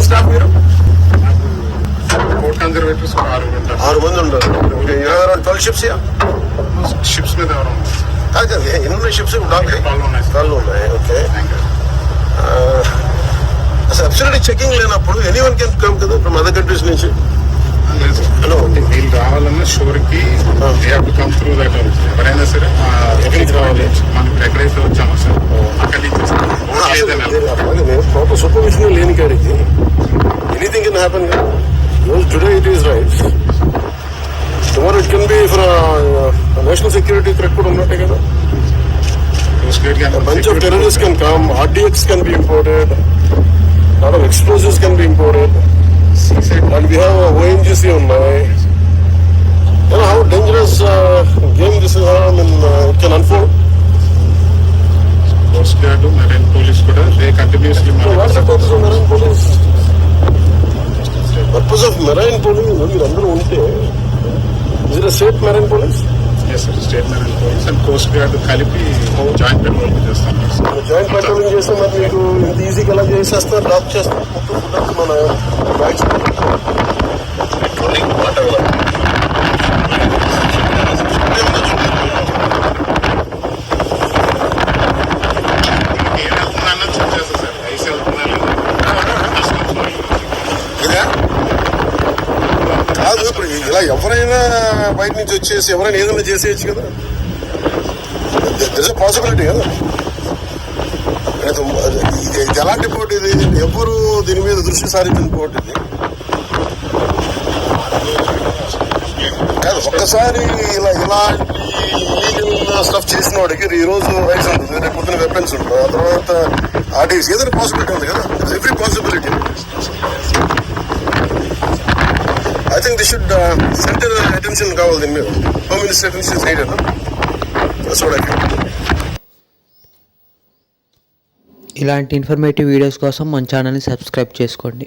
Staff మీరు? Port కన్జర్వేటర్స్ 6 మంది ఉంటారు. Okay, 12 ships. షిప్స్ మీద ఎవరు కాదు, ఎన్ని ఉన్నాయి షిప్స్? 12 ఉన్నాయి. ఓకే, అసలు అబ్సల్యూట్లీ చెకింగ్ లేనప్పుడు ఎనీవన్ కెన్ కమ్ కదా ఫ్రమ్ అదర్ కంట్రీస్ నుంచి? హలో, వీళ్ళు రావాలన్నా షోర్ కి కమ్ త్రూ దట్. ఎవరైనా సరే రావాలి. మనం ఎక్కడైతే వచ్చామో సార్ అక్కడి నుంచి ప్రాపర్ సూపర్విజన్ లేని కాడికి ఎనీథింగ్ కెన్ హ్యాపెన్ కదా. Today it is right, tomorrow it can be for national security threat కూడా ఉన్నట్టే కదా. bunch of terrorists can come, RDX can be imported, lot of explosives can be imported, and we have ONGC ఉన్నాయి. You know how dangerous game this is. It can unfold. Coast guard, marine police కూడా they continuously. What's the purpose of marine police? Purpose of marine police మీరందరూ ఉంటే, is it a state marine police? Yes sir, state marine police and coast guard కలిపి joint patrolling చేస్తాం. Joint patrolling చేస్తే మరి మీకు ఇంత ఈజీగా ఎలా చేసేస్తారు? డ్రాప్ చేస్తారు మన బ్యాగ్స్ పెట్రోలింగ్ వాటర్. కాదు, ఇప్పుడు ఇలా ఎవరైనా బయట నుంచి వచ్చేసి ఎవరైనా ఏదైనా చేసేయచ్చు కదా. దిస్ ఎ పాసిబిలిటీ కదా. ఇది ఎలాంటి పోటీ? ఇది ఎవరు దీని మీద దృష్టి సారించిన పోటీ ఇది కాదు. ఒక్కసారి ఇలాంటి ఇల్లీగల్ స్టఫ్ చేసిన వాడికి ఈ రోజు రైట్స్ ఉంటుంది, రేపు పొద్దున వెపన్స్ ఉంటుంది, ఆ తర్వాత ఆర్టీసీ ఏదైనా పాసిబిలిటీ ఉంది కదా. Every possibility. I think they should center attention కావాలి దీని మీద. Home minister attention is needed. That's what I think. ఇలాంటి ఇన్ఫర్మేటివ్ వీడియోస్ కోసం మన ఛానల్ని సబ్స్క్రైబ్ చేసుకోండి.